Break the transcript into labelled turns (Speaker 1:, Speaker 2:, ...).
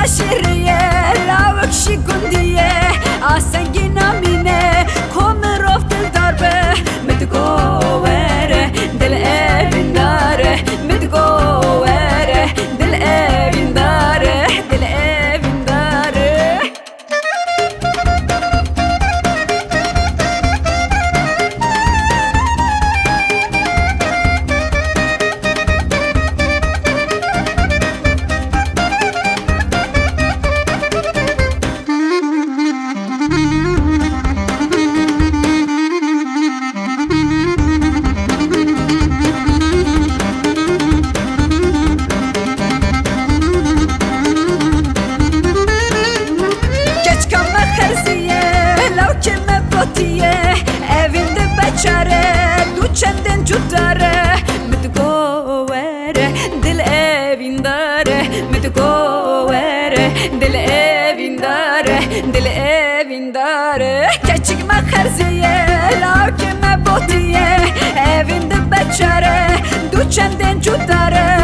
Speaker 1: شیریه لاوکشی گندیه آسنگی نامینه کمروف دل داربه متگوره دل evin dare متگوره دل evin dare دل evin dare evinde beçare duçenden cudare متگوره دل evin dare متگوره دل evin dare دل evin dare keçikme xerziye lakime botiye evinde beçare duçenden cudare